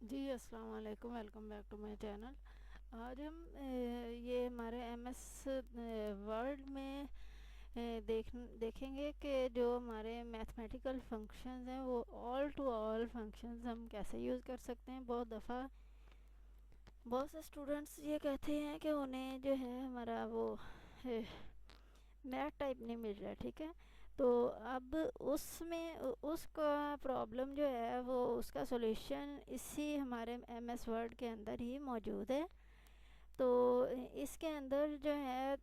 जी अस्सलाम वालेकुम, welcome back to my channel. आज हम ये हमारे एमएस वर्ड में देखेंगे कि जो हमारे मैथमेटिकल फंक्शंस हैं वो ऑल टू ऑल फंक्शंस हम कैसे यूज़ कर सकते हैं। बहुत दफ़ा बहुत से स्टूडेंट्स ये कहते हैं कि उन्हें जो है हमारा वो मैथ टाइप नहीं मिल रहा है, ठीक है। तो अब उसमें उसका प्रॉब्लम जो है वो उसका सॉल्यूशन इसी हमारे एमएस वर्ड के अंदर ही मौजूद है। तो इसके अंदर जो है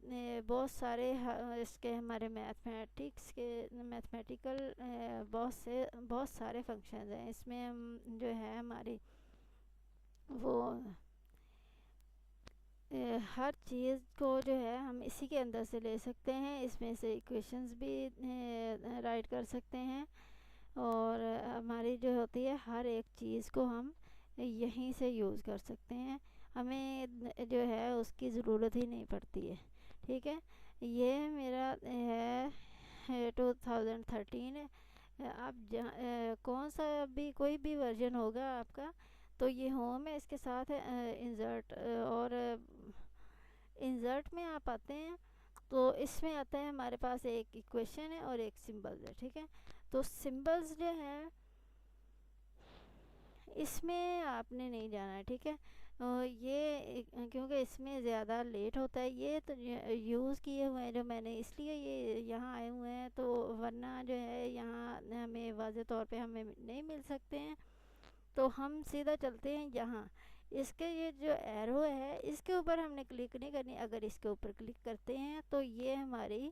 बहुत सारे इसके हमारे मैथमेटिक्स के मैथमेटिकल बहुत सारे फंक्शंस हैं। इसमें हम जो है हमारी वो हर चीज़ को जो है हम इसी के अंदर से ले सकते हैं। इसमें से इक्वेशंस भी राइट कर सकते हैं, और हमारी जो होती है हर एक चीज़ को हम यहीं से यूज़ कर सकते हैं। हमें जो है उसकी ज़रूरत ही नहीं पड़ती है, ठीक है। ये मेरा है 2013 है। आप कौन सा भी कोई भी वर्जन होगा आपका, तो ये होम है, इसके साथ है इंसर्ट, और इंसर्ट में आप आते हैं तो इसमें आता है हमारे पास एक इक्वेशन है और एक सिंबल्स है, ठीक है। तो सिंबल्स जो है इसमें आपने नहीं जाना है, ठीक है। क्योंकि इसमें ज़्यादा लेट होता है। ये तो यूज़ किए हुए हैं जो मैंने, इसलिए ये यहाँ आए हुए हैं। तो वरना जो है यहाँ हमें वाज़े तौर पे हमें नहीं मिल सकते हैं। तो हम सीधा चलते हैं यहाँ। इसके ये जो एरो है इसके ऊपर हमने क्लिक नहीं करनी। अगर इसके ऊपर क्लिक करते हैं तो ये हमारी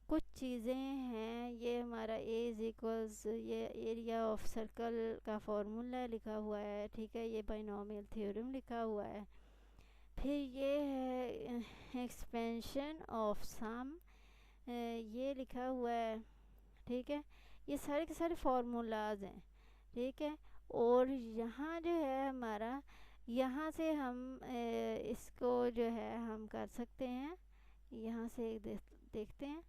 कुछ चीज़ें हैं। ये हमारा ए इज इक्वल्स, ये एरिया ऑफ सर्कल का फॉर्मूला लिखा हुआ है, ठीक है। ये बाइनोमियल थ्योरम लिखा हुआ है। फिर ये है एक्सपेंशन ऑफ सम, ये लिखा हुआ है, ठीक है। ये सारे के सारे फार्मूलाज हैं, ठीक है। और यहाँ जो है हमारा, यहाँ से हम इसको जो है हम कर सकते हैं। यहाँ से देखते हैं,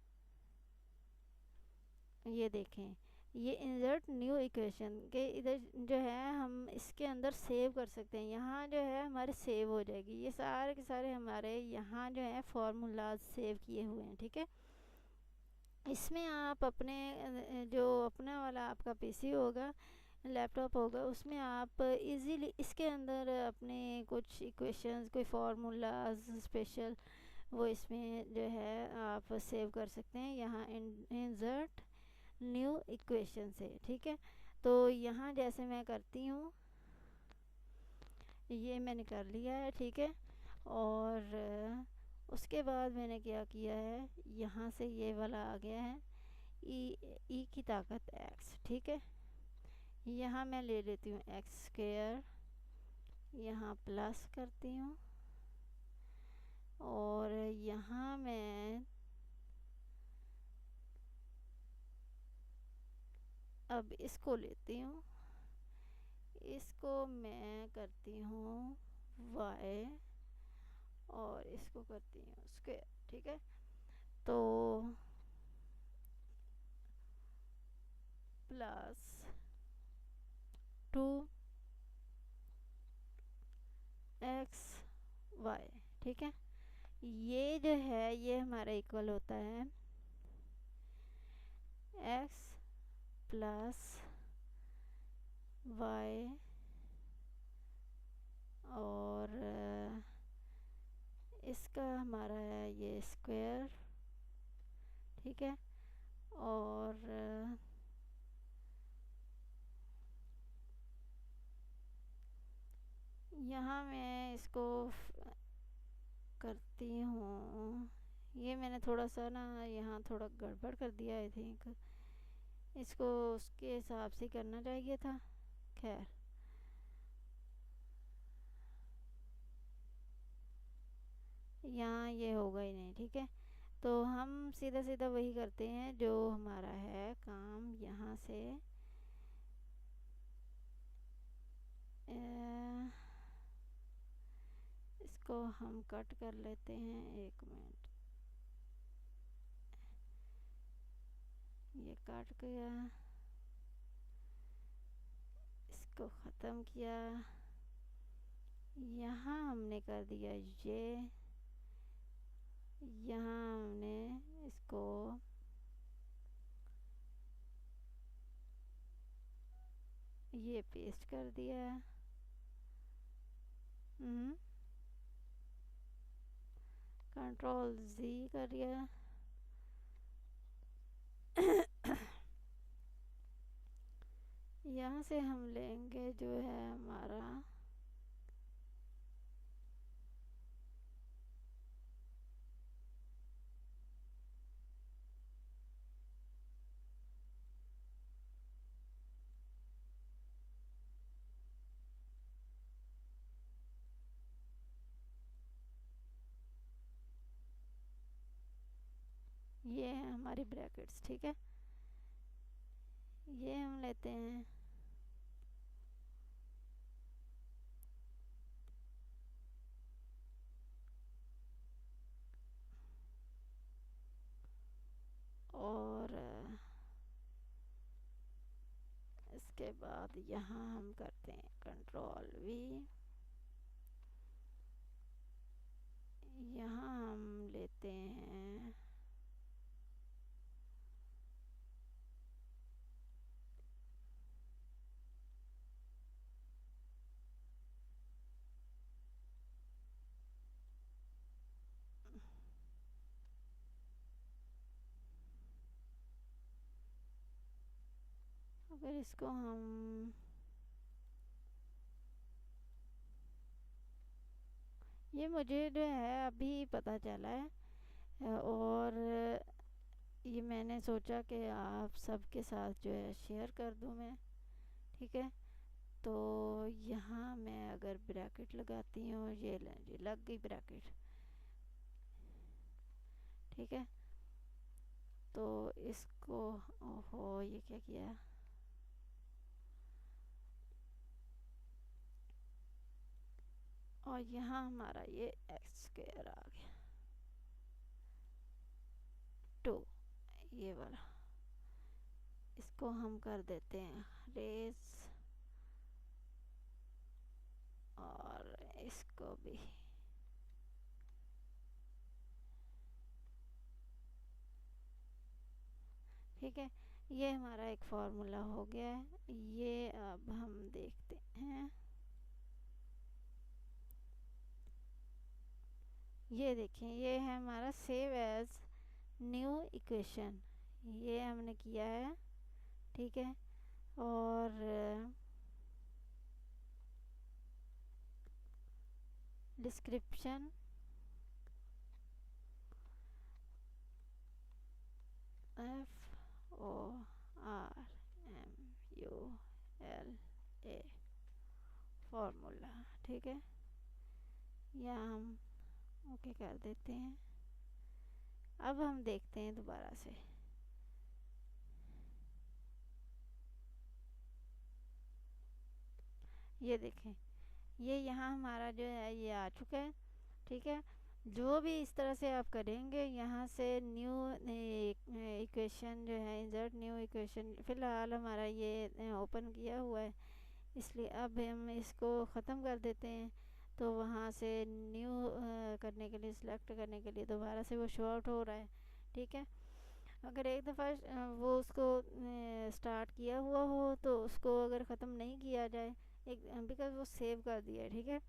ये देखें, ये इंसर्ट न्यू इक्वेशन के इधर जो है हम इसके अंदर सेव कर सकते हैं। यहाँ जो है हमारे सेव हो जाएगी। ये सारे के सारे हमारे यहाँ जो है फार्मूलाज सेव किए हुए हैं, ठीक है। इसमें आप अपने जो अपना वाला आपका पीसी होगा, लैपटॉप होगा, उसमें आप इजीली इसके अंदर अपने कुछ इक्वेशंस, कोई फार्मूलाज स्पेशल, वो इसमें जो है आप सेव कर सकते हैं। यहाँ इंसर्ट न्यू इक्वेशन से, ठीक है। तो यहाँ जैसे मैं करती हूँ, ये मैंने कर लिया है, ठीक है। और उसके बाद मैंने क्या किया है, यहाँ से ये वाला आ गया है ई की ताकत एक्स, ठीक है। यहाँ मैं ले लेती हूँ एक्स स्क्वेयर, यहाँ प्लस करती हूँ, और यहाँ मैं अब इसको लेती हूँ, इसको मैं करती हूँ वाई, और इसको करती हूँ स्क्वायर, ठीक है। तो प्लस 2xy, ठीक है। ये जो है ये हमारा इक्वल होता है x प्लस वाई, और इसका हमारा है ये स्क्वायर, ठीक है। और यहाँ मैं इसको करती हूँ, ये मैंने थोड़ा सा ना यहाँ थोड़ा गड़बड़ कर दिया आई थिंक। इसको उसके हिसाब से करना चाहिए था, खैर। यहाँ ये होगा ही नहीं, ठीक है। तो हम सीधा सीधा वही करते हैं जो हमारा है काम। यहाँ से इसको हम कट कर लेते हैं, एक मिनट, ये कट गया। इसको ख़त्म किया, यहाँ हमने कर दिया ये, यहाँ हमने इसको ये पेस्ट कर दिया, कंट्रोल Z कर दिया। यहाँ से हम लेंगे जो है हमारा ये है हमारी ब्रैकेट्स, ठीक है। ये हम लेते हैं और इसके बाद यहाँ हम करते हैं कंट्रोल V, यहाँ हम लेते हैं अगर इसको हम ये मुझे जो है अभी पता चला है और ये मैंने सोचा कि आप सबके साथ जो है शेयर कर दूं मैं, ठीक है। तो यहाँ मैं अगर ब्रैकेट लगाती हूँ, ये लग गई ब्रैकेट, ठीक है। तो इसको ओहो ये क्या किया, और यहाँ हमारा ये x² आ गया 2, ये वाला। इसको हम कर देते हैं रेज और इसको भी, ठीक है। ये हमारा एक फार्मूला हो गया है। ये अब हम देखते हैं, ये देखें, ये है हमारा सेव एज न्यू इक्वेशन, ये हमने किया है, ठीक है। और डिस्क्रिप्शन FORMULA फार्मूला, ठीक है। या हम ओके कर देते हैं। अब हम देखते हैं दोबारा से, ये देखें, ये यहाँ हमारा जो है ये आ चुका है, ठीक है। जो भी इस तरह से आप करेंगे, यहाँ से न्यू इक्वेशन जो है, इंसर्ट न्यू इक्वेशन, फ़िलहाल हमारा ये ओपन किया हुआ है, इसलिए अब हम इसको ख़त्म कर देते हैं। तो वहाँ से न्यू करने के लिए, सिलेक्ट करने के लिए दोबारा से वो शो आउट हो रहा है, ठीक है। अगर एक दफ़ा वो उसको स्टार्ट किया हुआ हो तो उसको अगर ख़त्म नहीं किया जाए, एक बिकॉज़ वो सेव कर दिया है, ठीक है,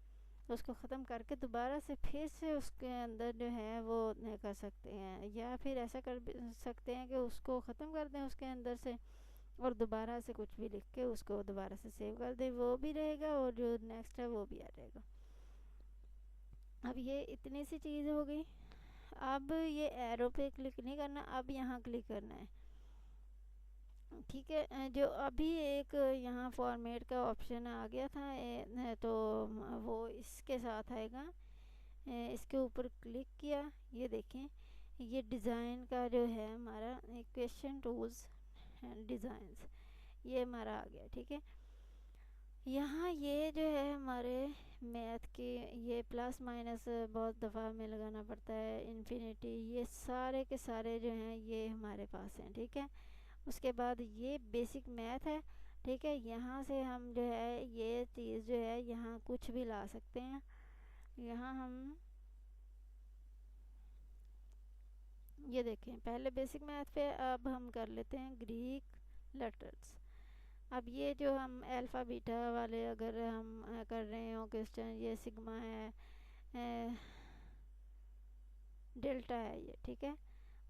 तो उसको ख़त्म करके दोबारा से फिर से उसके अंदर जो है वो कर सकते हैं, या फिर ऐसा कर सकते हैं कि उसको ख़त्म कर दें उसके अंदर से और दोबारा से कुछ भी लिख के उसको दोबारा से सेव कर दें, वो भी रहेगा और जो नेक्स्ट है वो भी आ जाएगा। अब ये इतनी सी चीज़ हो गई। अब ये एरो पे क्लिक नहीं करना, अब यहाँ क्लिक करना है, ठीक है। जो अभी एक यहाँ फॉर्मेट का ऑप्शन आ गया था तो वो इसके साथ आएगा। इसके ऊपर क्लिक किया, ये देखें, ये डिज़ाइन का जो है हमारा इक्वेशन टूल्स एंड डिज़ाइंस, ये हमारा आ गया, ठीक है। यहाँ ये जो है हमारे मैथ के ये प्लस माइनस बहुत दफ़ा हमें लगाना पड़ता है, इन्फिनिटी, ये सारे के सारे जो हैं ये हमारे पास हैं, ठीक है। उसके बाद ये बेसिक मैथ है, ठीक है। यहाँ से हम जो है ये चीज़ जो है यहाँ कुछ भी ला सकते हैं। यहाँ हम ये देखें, पहले बेसिक मैथ पे, अब हम कर लेते हैं ग्रीक लेटर्स। अब ये जो हम अल्फ़ा बीटा वाले अगर हम कर रहे हो क्वेश्चन, ये सिग्मा है, डेल्टा है ये, ठीक है।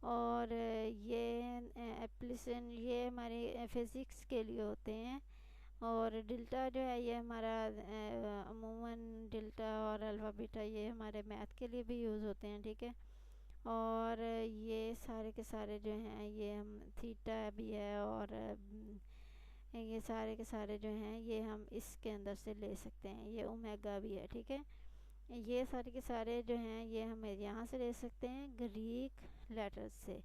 और ये एप्लिसन, ये हमारे फिज़िक्स के लिए होते हैं। और डेल्टा जो है ये हमारा अमूमन डेल्टा और अल्फ़ा बीटा ये हमारे मैथ के लिए भी यूज़ होते हैं, ठीक है। और ये सारे के सारे जो हैं ये हम थीटा भी है, और ये सारे के सारे जो हैं ये हम इसके अंदर से ले सकते हैं, ये ओमेगा भी है, ठीक है। ये सारे के सारे जो हैं ये हम यहाँ से ले सकते हैं ग्रीक लेटर्स से।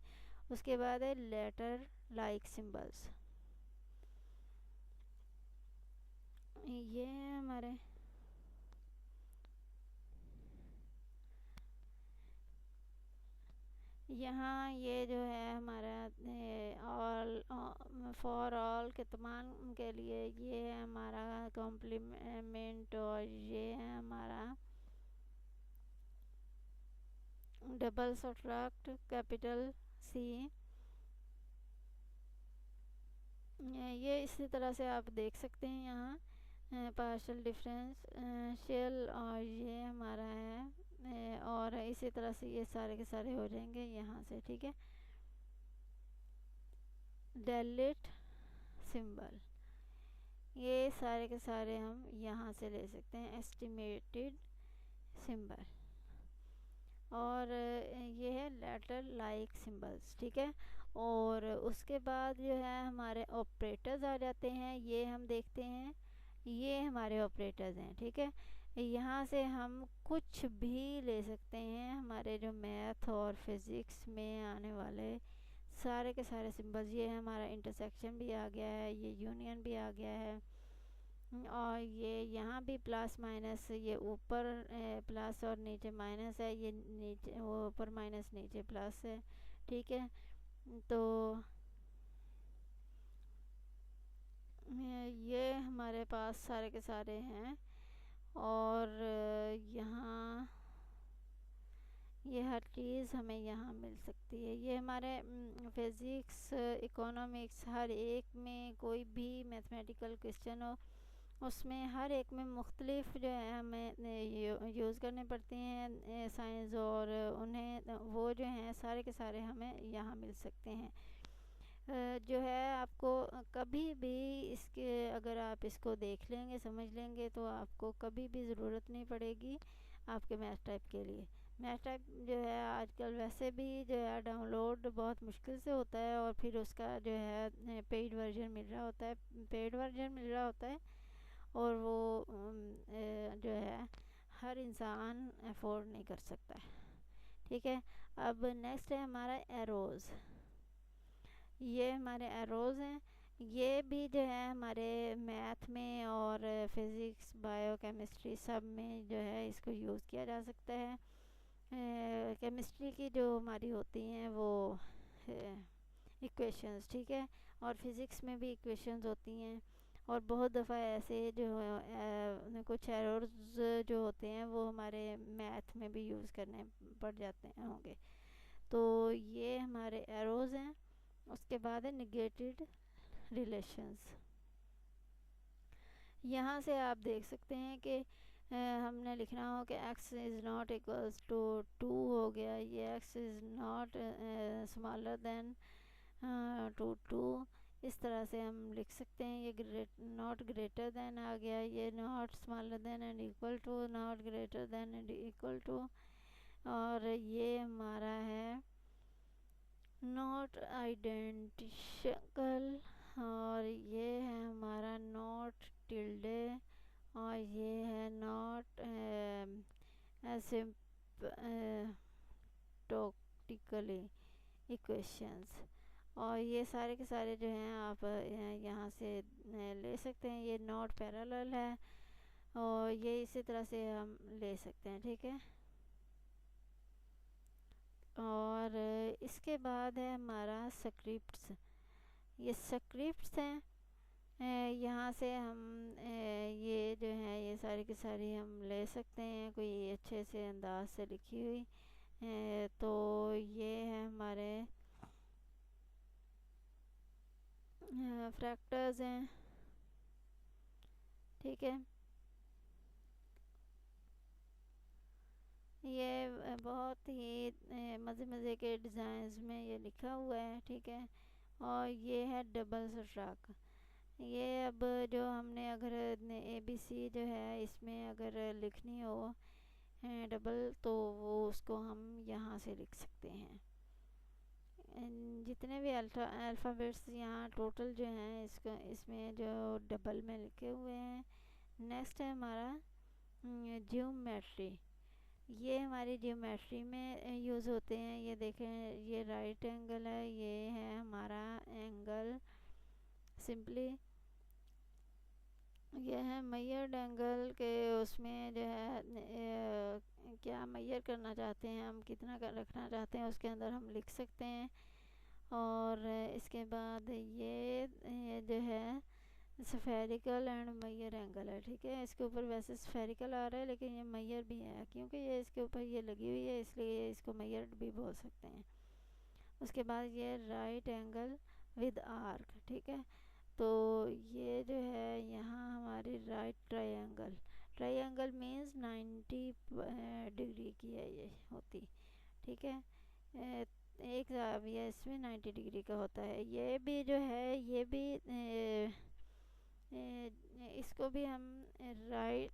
उसके बाद है लेटर लाइक सिंबल्स, ये हमारे यहाँ ये जो है हमारा ऑल, फॉर ऑल के तमाम के लिए ये है हमारा कॉम्प्लीमेंट, और ये है हमारा डबल सब्ट्रैक्ट कैपिटल सी। ये इसी तरह से आप देख सकते हैं यहाँ पार्शियल डिफरेंस शेल, और ये हमारा है और इसी तरह से ये सारे के सारे हो जाएंगे यहाँ से, ठीक है। डेलिट सिंबल, ये सारे के सारे हम यहाँ से ले सकते हैं एस्टिमेटेड सिंबल। और ये है लेटर लाइक सिंबल्स, ठीक है। और उसके बाद जो है हमारे ऑपरेटर्स आ जाते हैं, ये हम देखते हैं, ये हमारे ऑपरेटर्स हैं, ठीक है। यहाँ से हम कुछ भी ले सकते हैं, हमारे जो मैथ और फिज़िक्स में आने वाले सारे के सारे सिंबल्स। ये हमारा इंटरसेक्शन भी आ गया है, ये यूनियन भी आ गया है, और ये यहाँ भी प्लस माइनस, ये ऊपर प्लस और नीचे माइनस है, ये नीचे वो ऊपर माइनस नीचे प्लस है, ठीक है। तो ये हमारे पास सारे के सारे हैं। और यहाँ ये हर चीज़ हमें यहाँ मिल सकती है। ये हमारे फिज़िक्स, इकोनॉमिक्स, हर एक में कोई भी मैथमेटिकल क्वेश्चन हो उसमें हर एक में मुख्तलिफ जो है हमें यूज़ करने पड़ते हैं साइंस, और उन्हें वो जो हैं सारे के सारे हमें यहाँ मिल सकते हैं। जो है आपको कभी भी इसके, अगर आप इसको देख लेंगे समझ लेंगे तो आपको कभी भी ज़रूरत नहीं पड़ेगी आपके मैथ टाइप के लिए। मैथ टाइप जो है आजकल वैसे भी जो है डाउनलोड बहुत मुश्किल से होता है, और फिर उसका जो है पेड वर्जन मिल रहा होता है, और वो जो है हर इंसान अफोर्ड नहीं कर सकता है, ठीक है। अब नेक्स्ट है हमारा एरोज़, ये हमारे एरोज़ हैं। ये भी जो है हमारे मैथ में और फिज़िक्स, बायोकेमिस्ट्री सब में जो है इसको यूज़ किया जा सकता है। केमिस्ट्री की जो हमारी होती हैं वो इक्वेशंस, ठीक है। और फिज़िक्स में भी इक्वेशंस होती हैं, और बहुत दफ़ा ऐसे जो कुछ एरर्स जो होते हैं वो हमारे मैथ में भी यूज़ करने पड़ जाते हैं होंगे। तो ये हमारे एरोज़ हैं। उसके बाद है नेगेटेड रिलेशंस। यहाँ से आप देख सकते हैं कि हमने लिखना हो कि x is not equals to 2 हो गया, ये x is not smaller than to 2, इस तरह से हम लिख सकते हैं। ये नॉट ग्रेटर देन आ गया, ये not smaller than and equal to, not greater than and equal to. और ये हमारा है नॉट आइडेंटिकल, और ये है हमारा नॉट टिल्डे, और ये है नॉट एसिम्प्टोटिकली इक्वेशंस। और ये सारे के सारे जो हैं आप यहाँ से ले सकते हैं। ये नॉट पैरेलल है, और ये इसी तरह से हम ले सकते हैं, ठीक है। और इसके बाद है हमारा स्क्रिप्ट्स। ये स्क्रिप्ट्स हैं यहाँ से हम ये जो है ये सारी की सारी हम ले सकते हैं कोई अच्छे से अंदाज से लिखी हुई। तो ये है हमारे फैक्टर्स हैं, ठीक है। ये बहुत ही मज़े मज़े के डिज़ाइंस में ये लिखा हुआ है, ठीक है। और ये है डबल स्ट्रोक। ये अब जो हमने अगर ABC जो है इसमें अगर लिखनी हो डबल, तो वो उसको हम यहाँ से लिख सकते हैं। जितने भी अल्फ़ाबेट्स यहाँ टोटल जो हैं इसको इसमें जो डबल में लिखे हुए हैं। नेक्स्ट है हमारा ज्योमेट्री। ये हमारी ज्योमेट्री में यूज़ होते हैं। ये देखें, ये राइट एंगल है, ये है हमारा एंगल सिंपली। ये है मेजर्ड एंगल के उसमें जो है क्या मेजर करना चाहते हैं हम, कितना का रखना चाहते हैं, उसके अंदर हम लिख सकते हैं। और इसके बाद ये जो है स्फेरिकल एंड मेजर एंगल है, ठीक है। इसके ऊपर वैसे स्फेरिकल आ रहा है लेकिन ये मेजर भी है, क्योंकि ये इसके ऊपर ये लगी हुई है इसलिए इसको मेजर भी बोल सकते हैं। उसके बाद ये राइट एंगल विद आर्क, ठीक है। तो ये जो है यहाँ हमारी right triangle, triangle means 90 degree की है ये होती, ठीक है। एक जाविया इसमें 90 डिग्री का होता है। ये भी जो है ये भी इसको भी हम राइट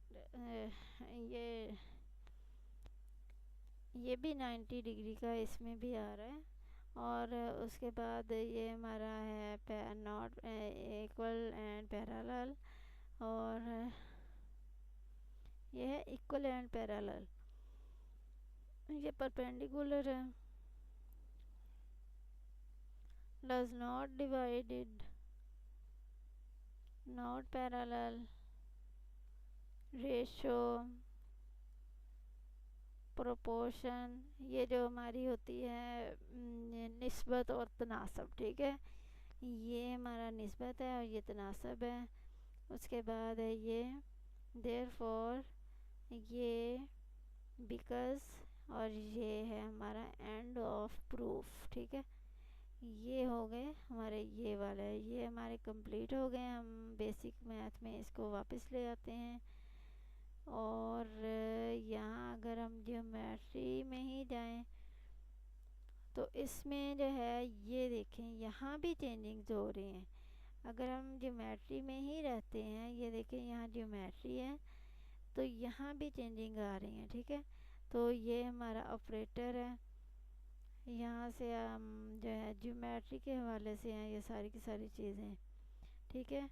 ये भी 90 डिग्री का इसमें भी आ रहा है। और उसके बाद ये हमारा है नॉट इक्वल एंड पैरेलल, और ये है इक्वल एंड पैरेलल। ये परपेंडिकुलर है, does not divided, not parallel, ratio, proportion. ये जो हमारी होती है निस्बत और तनासब, ठीक है। ये हमारा निस्बत है और ये तनासब है। उसके बाद है ये देयरफॉर, ये बिकॉज, और ये है हमारा एंड ऑफ प्रूफ, ठीक है। ये हो गए हमारे ये वाले, ये हमारे कंप्लीट हो गए। हम बेसिक मैथ में इसको वापस ले आते हैं। और यहाँ अगर हम ज्योमेट्री में ही जाएं तो इसमें जो है ये देखें यहाँ भी चेंजिंग्स हो रही हैं। अगर हम ज्योमेट्री में ही रहते हैं, ये देखें यहाँ ज्योमेट्री है तो यहाँ भी चेंजिंग आ रही हैं, ठीक है। तो ये हमारा ऑपरेटर है, यहाँ से हम जो है ज्योमेट्री के हवाले से हैं ये सारी की सारी चीज़ें, ठीक है।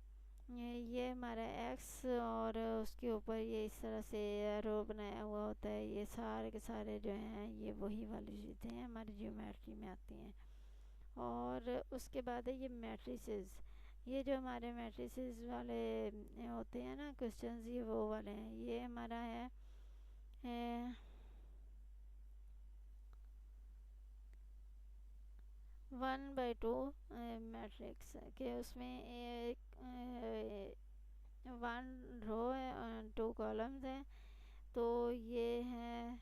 ये हमारा एक्स और उसके ऊपर ये इस तरह से एरो बनाया हुआ होता है। ये सारे के सारे जो हैं ये वही वाली चीज़ें हैं हमारी ज्योमेट्री में आती हैं। और उसके बाद है ये मैट्रिसेस। ये जो हमारे मैट्रिसेस वाले होते हैं ना क्वेश्चंस, ये वो वाले हैं। ये हमारा है 1/2 मैट्रिक्स के उसमें एक 1 रो है और 2 कॉलम्स हैं। तो ये है,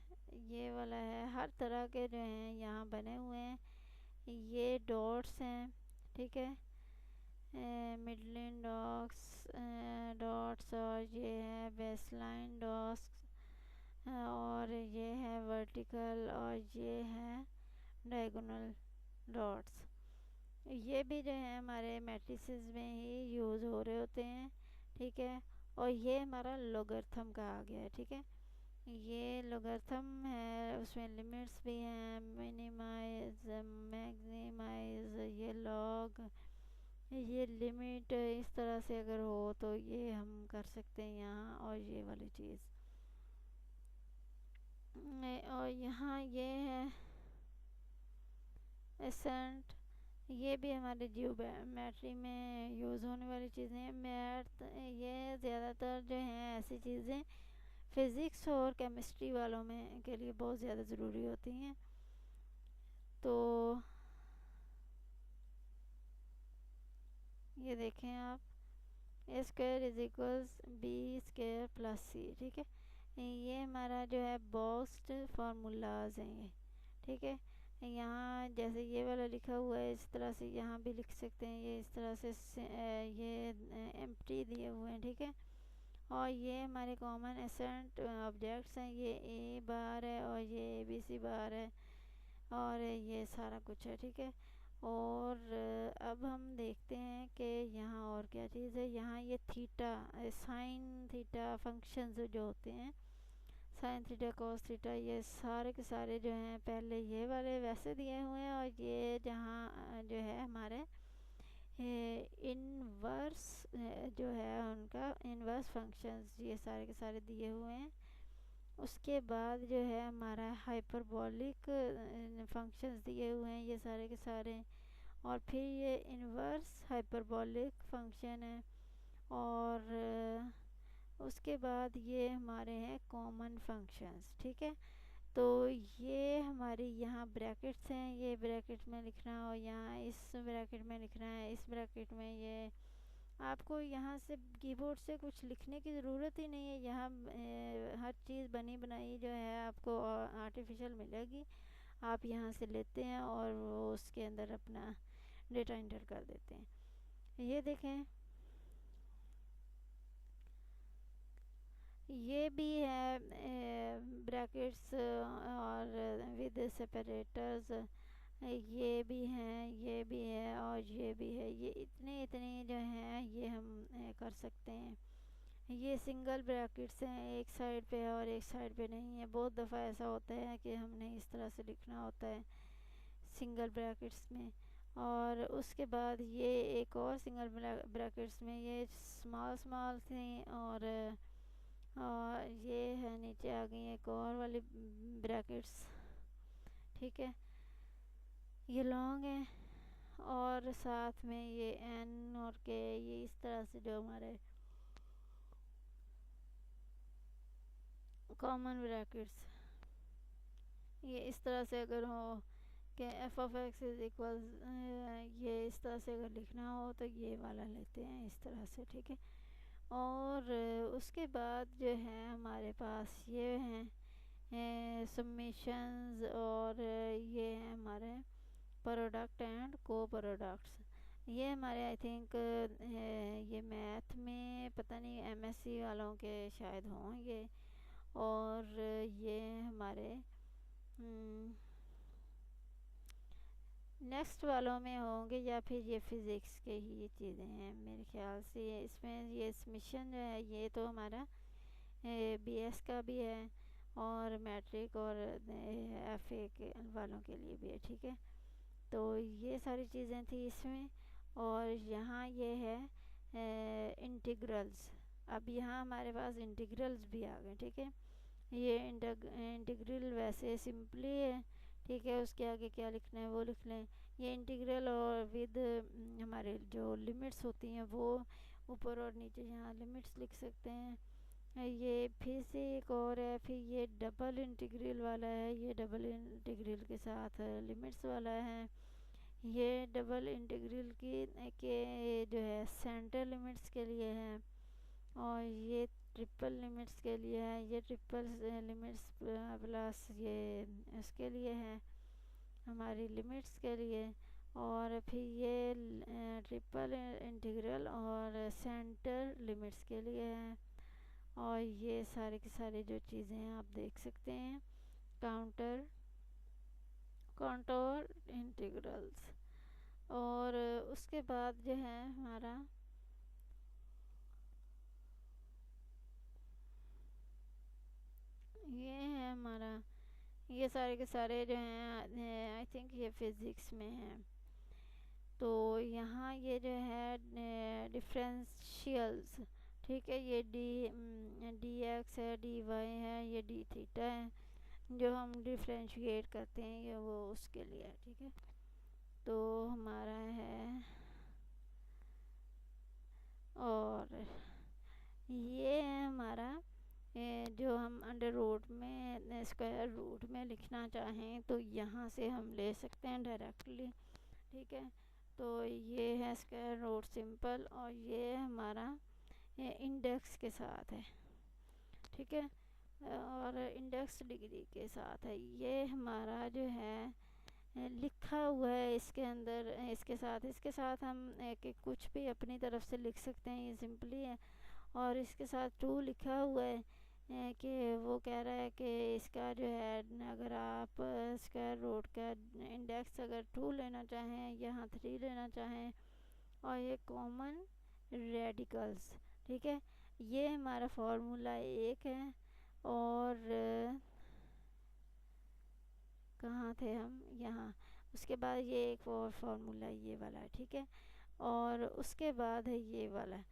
ये वाला है, हर तरह के जो हैं यहाँ बने हुए हैं। ये डॉट्स हैं, ठीक है, मिडलाइन डॉट्स, और ये है बेसलाइन डॉट्स, और ये है वर्टिकल, और ये है डायगोनल डॉट्स। ये भी जो है हमारे मैट्रिसेस में ही यूज़ हो रहे होते हैं, ठीक है। और ये हमारा लोगरिथम का आ गया है, ठीक है। ये लोगरिथम है, उसमें लिमिट्स भी हैं, मिनिमाइज, मैक्सिमाइज, ये लॉग, ये लिमिट, इस तरह से अगर हो तो ये हम कर सकते हैं यहाँ। और ये वाली चीज़, और यहाँ ये है एसेंट। ये भी हमारे ज्योमेट्री में यूज़ होने वाली चीज़ें हैं। मैथ ये ज़्यादातर जो हैं ऐसी चीज़ें फिज़िक्स और केमिस्ट्री वालों में के लिए बहुत ज़्यादा ज़रूरी होती हैं। तो ये देखें आप, A square is equals B square plus C, ठीक है। ये हमारा जो है बॉक्स्ड फार्मूलाज हैं ये, ठीक है। यहाँ जैसे ये वाला लिखा हुआ है इस तरह से यहाँ भी लिख सकते हैं, ये इस तरह से ये एम्प्टी दिए हुए हैं, ठीक है। और ये हमारे कॉमन एसेंट ऑब्जेक्ट्स हैं, ये ए बार है और ये ए बी सी बार है और ये सारा कुछ है, ठीक है। और अब हम देखते हैं कि यहाँ और क्या चीज़ है। यहाँ ये थीटा, साइन थीटा फंक्शंस जो होते हैं, साइन थीटा कॉस थीटा, ये सारे के सारे जो हैं पहले ये वाले वैसे दिए हुए हैं, और ये जहाँ जो है हमारे इनवर्स जो है उनका इनवर्स फंक्शंस ये सारे के सारे दिए हुए हैं। उसके बाद जो है हमारा हाइपरबॉलिक फंक्शंस दिए हुए हैं ये सारे के सारे, और फिर ये इनवर्स हाइपरबॉलिक फंक्शन है। और उसके बाद ये हमारे हैं कॉमन फंक्शंस, ठीक है। तो ये हमारी यहाँ ब्रैकेट्स हैं, ये ब्रैकेट में लिखना, और यहाँ इस ब्रैकेट में लिखना है, इस ब्रैकेट में ये। आपको यहाँ से कीबोर्ड से कुछ लिखने की ज़रूरत ही नहीं है, यहाँ हर चीज़ बनी बनाई जो है आपको आर्टिफिशियल मिलेगी। आप यहाँ से लेते हैं और वो उसके अंदर अपना डेटा एंटर कर देते हैं। ये देखें, ये भी है ब्रैकेट्स और विद सेपरेटर्स, ये भी हैं, ये भी है और ये भी है। ये इतने इतने जो हैं ये हम कर सकते हैं। ये सिंगल ब्रैकेट्स हैं, एक साइड पे है और एक साइड पे नहीं है। बहुत दफ़ा ऐसा होता है कि हमने इस तरह से लिखना होता है सिंगल ब्रैकेट्स में। और उसके बाद ये एक और सिंगल ब्रैकेट्स में ये स्मॉल स्मॉल थी, और ये है नीचे आ गई एक और वाली ब्रैकेट्स, ठीक है। ये लॉन्ग है, और साथ में ये एन और के, ये इस तरह से जो हमारे कॉमन ब्रैकेट्स, ये इस तरह से अगर हो कि F of x is equal, ये इस तरह से अगर लिखना हो तो ये वाला लेते हैं इस तरह से, ठीक है। और उसके बाद जो है हमारे पास ये हैं समेशंस, और ये हैं हमारे प्रोडक्ट एंड को प्रोडक्ट्स। ये हमारे आई थिंक ये मैथ में पता नहीं एमएससी वालों के शायद हों ये, और ये हमारे नेक्स्ट वालों में होंगे, या फिर ये फिज़िक्स के ही ये चीज़ें हैं मेरे ख्याल से। ये इसमें ये मिशन जो है ये तो हमारा बीएस का भी है, और मैट्रिक और एफए के वालों के लिए भी है, ठीक है। तो ये सारी चीज़ें थी इसमें। और यहाँ ये है इंटीग्रल्स। अब यहाँ हमारे पास इंटीग्रल्स भी आ गए, ठीक है। ये इंटीग्रल वैसे सिंपली है, ठीक है। उसके आगे क्या लिखना है वो लिख लें। ये इंटीग्रल और विद हमारे जो लिमिट्स होती हैं वो ऊपर और नीचे यहाँ लिमिट्स लिख सकते हैं। ये फिर से एक और है, फिर ये डबल इंटीग्रल वाला है, ये डबल इंटीग्रल के साथ लिमिट्स वाला है। ये डबल इंटीग्रल की के जो है सेंटर लिमिट्स के लिए है, और ये ट्रिपल लिमिट्स के लिए है। ये ट्रिपल लिमिट्स प्लस ये इसके लिए है हमारी लिमिट्स के लिए। और फिर ये ट्रिपल इंटीग्रल और सेंटर लिमिट्स के लिए है। और ये सारे के सारे जो चीज़ें हैं आप देख सकते हैं, कंटूर इंटीग्रल्स। और उसके बाद जो है हमारा ये है हमारा, ये सारे के सारे जो हैं आई थिंक ये फिज़िक्स में है। तो यहाँ ये जो है डिफरेंशियल्स, ठीक है। ये डी एक्स है, डी वाई है, ये डी थीटा है, जो हम डिफ्रेंशिएट करते हैं ये वो उसके लिए है, ठीक है। तो हमारा है, और ये है हमारा जो हम अंडर रूट में स्क्वायर रूट में लिखना चाहें तो यहाँ से हम ले सकते हैं डायरेक्टली, ठीक है। तो ये है स्क्वायर रूट सिंपल, और ये हमारा इंडेक्स के साथ है, ठीक है, और इंडेक्स डिग्री के साथ है। ये हमारा जो है लिखा हुआ है इसके अंदर, इसके साथ हम कि कुछ भी अपनी तरफ से लिख सकते हैं, ये सिंपली है। और इसके साथ टू लिखा हुआ है कि वो कह रहा है कि इसका जो है अगर आप स्क्वायर रूट का इंडेक्स अगर 2 लेना चाहें, यहाँ 3 लेना चाहें, और ये कॉमन रेडिकल्स, ठीक है। ये हमारा फार्मूला 1 है। और कहाँ थे हम, यहाँ। उसके बाद ये एक और फार्मूला ये वाला है, ठीक है। और उसके बाद है ये वाला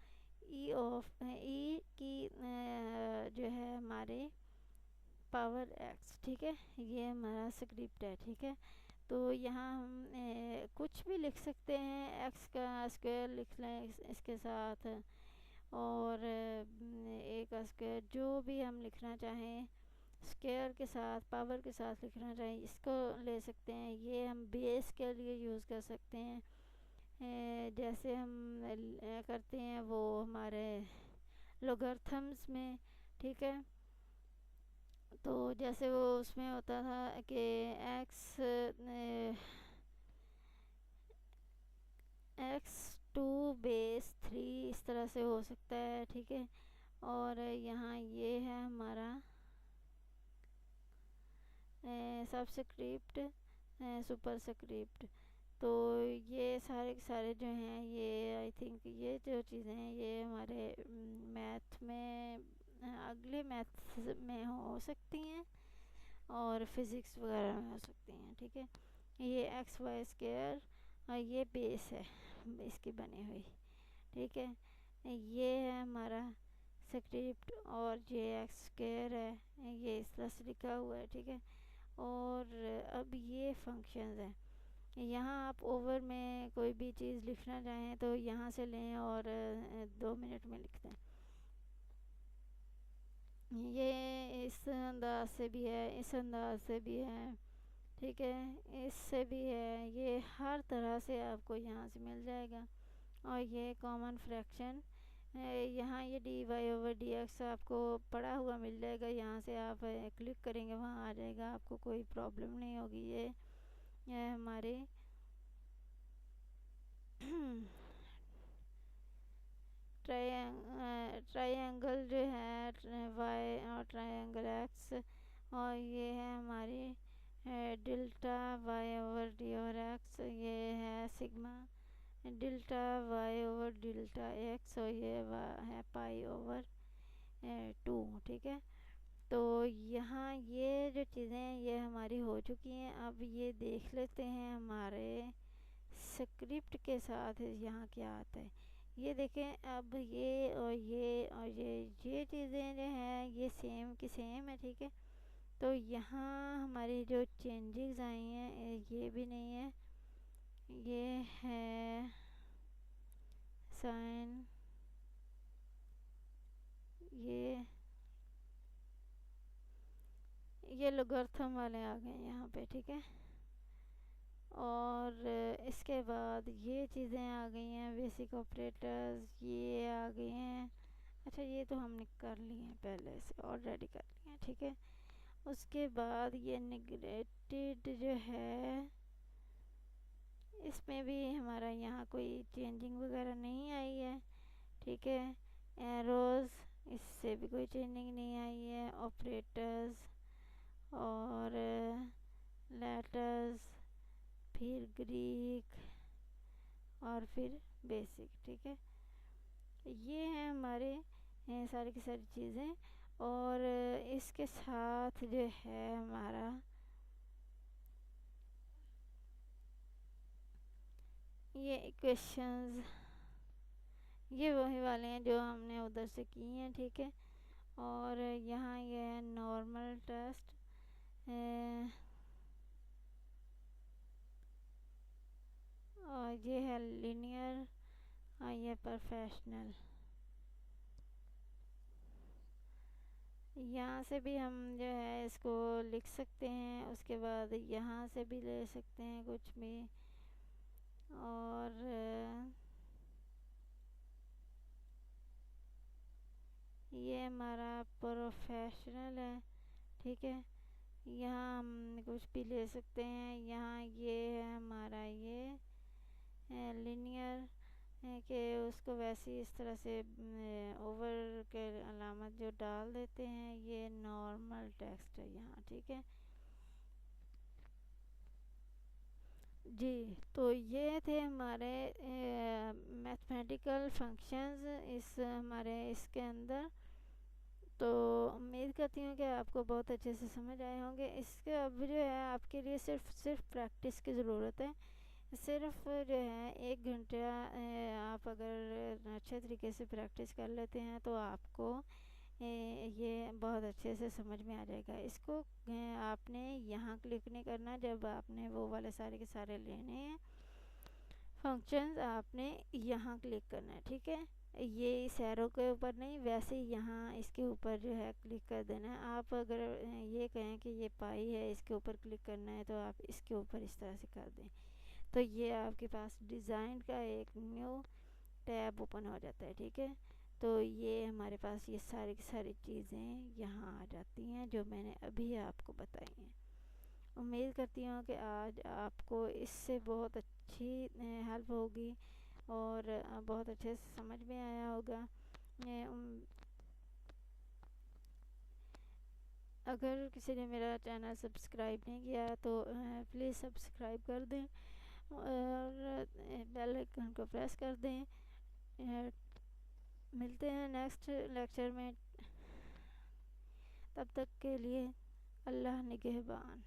ई की जो है हमारे पावर एक्स, ठीक है। ये हमारा स्क्रिप्ट है, ठीक है। तो यहाँ हम कुछ भी लिख सकते हैं, एक्स का स्क्वायर लिख लें इसके साथ, और ए का स्क्वायर, जो भी हम लिखना चाहें स्क्वायर के साथ, पावर के साथ लिखना चाहें, इसको ले सकते हैं। ये हम बेस के लिए यूज़ कर सकते हैं, जैसे हम करते हैं वो हमारे लॉगरिथम्स में, ठीक है। तो जैसे वो उसमें होता था कि एक्स 2 बेस 3, इस तरह से हो सकता है, ठीक है। और यहाँ ये है हमारा सबस्क्रिप्ट, सुपरस्क्रिप्ट। तो ये सारे के सारे जो हैं, ये आई थिंक ये जो चीज़ें हैं ये हमारे मैथ में अगले मैथ में हो सकती हैं, और फिज़िक्स वगैरह में हो सकती हैं, ठीक है। ये एक्स वाई स्क्वायर, और ये बेस है इसकी बनी हुई, ठीक है। ये है हमारा स्क्रिप्ट, और जे एक्स स्क्वायर है, ये इस तरह से लिखा हुआ है, ठीक है। और अब ये फंक्शंस हैं, यहाँ आप ओवर में कोई भी चीज़ लिखना चाहें तो यहाँ से लें और 2 मिनट में लिख दें। ये इस अंदाज से भी है, इस अंदाज से भी है, ठीक है, इससे भी है, ये हर तरह से आपको यहाँ से मिल जाएगा। और ये कॉमन फ्रैक्शन, यहाँ ये D Y over D X आपको पड़ा हुआ मिल जाएगा, यहाँ से आप क्लिक करेंगे वहाँ आ जाएगा, आपको कोई प्रॉब्लम नहीं होगी। ये हमारे ट्रायंगल जो है वाई और ट्रायंगल एक्स, और ये है हमारी delta Y over D over X, ये है sigma delta Y over delta X, और ये है पाई ओवर 2, ठीक है। तो यहाँ ये जो चीज़ें ये हमारी हो चुकी हैं। अब ये देख लेते हैं हमारे स्क्रिप्ट के साथ यहाँ क्या आता है। ये देखें, अब ये और ये और ये चीज़ें जो हैं ये सेम की सेम है, ठीक है। तो यहाँ हमारी जो चेंजेस आई हैं ये भी नहीं है, ये है साइन, ये लॉगरिथम वाले आ गए यहाँ पे, ठीक है। और इसके बाद ये चीज़ें आ गई हैं, बेसिक ऑपरेटर्स ये आ गए हैं। अच्छा, ये तो हमने कर लिए हैं पहले से, ऑलरेडी कर लिए हैं, ठीक है। उसके बाद ये नेगेटेड जो है, इसमें भी हमारा यहाँ कोई चेंजिंग वगैरह नहीं आई है, ठीक है। एरोज़, इससे भी कोई चेंजिंग नहीं आई है। ऑपरेटर्स और लेटर्स, फिर ग्रीक, और फिर बेसिक, ठीक है। ये हैं हमारे सारी की सारी चीज़ें। और इसके साथ जो है हमारा ये इक्वेशंस, ये वही वाले हैं जो हमने उधर से की हैं, ठीक है। और यहाँ ये है नॉर्मल टेस्ट, और ये है लीनियर, और ये प्रोफेशनल। यहाँ से भी हम जो है इसको लिख सकते हैं, उसके बाद यहाँ से भी ले सकते हैं कुछ भी। और ये हमारा प्रोफेशनल है, ठीक है। यहाँ हम कुछ भी ले सकते हैं। यहाँ ये है हमारा ये लिनियर कि उसको वैसे ही इस तरह से ओवर के अलामत जो डाल देते हैं। ये नॉर्मल टेक्स्ट है यहाँ, ठीक है जी। तो ये थे हमारे मैथमेटिकल फंक्शंस इस हमारे इसके अंदर। तो उम्मीद करती हूँ कि आपको बहुत अच्छे से समझ आए होंगे। इसके अब जो है आपके लिए सिर्फ प्रैक्टिस की ज़रूरत है। सिर्फ जो है 1 घंटा आप अगर अच्छे तरीके से प्रैक्टिस कर लेते हैं तो आपको ये बहुत अच्छे से समझ में आ जाएगा। इसको आपने यहाँ क्लिक नहीं करना जब आपने वो वाले सारे के सारे लेने हैं फंक्शंस, आपने यहाँ क्लिक करना है, ठीक है। ये इस एरो के ऊपर नहीं, वैसे ही यहाँ इसके ऊपर जो है क्लिक कर देना है। आप अगर ये कहें कि ये पाई है इसके ऊपर क्लिक करना है तो आप इसके ऊपर इस तरह से कर दें, तो ये आपके पास डिज़ाइन का एक न्यू टैब ओपन हो जाता है, ठीक है। तो ये हमारे पास ये सारी की सारी चीज़ें यहाँ आ जाती हैं जो मैंने अभी आपको बताई हैं। उम्मीद करती हूँ कि आज आपको इससे बहुत अच्छी हेल्प होगी और बहुत अच्छे से समझ में आया होगा। अगर किसी ने मेरा चैनल सब्सक्राइब नहीं किया तो प्लीज़ सब्सक्राइब कर दें और बेल आइकन को प्रेस कर दें। मिलते हैं नेक्स्ट लेक्चर में, तब तक के लिए अल्लाह निगहबान।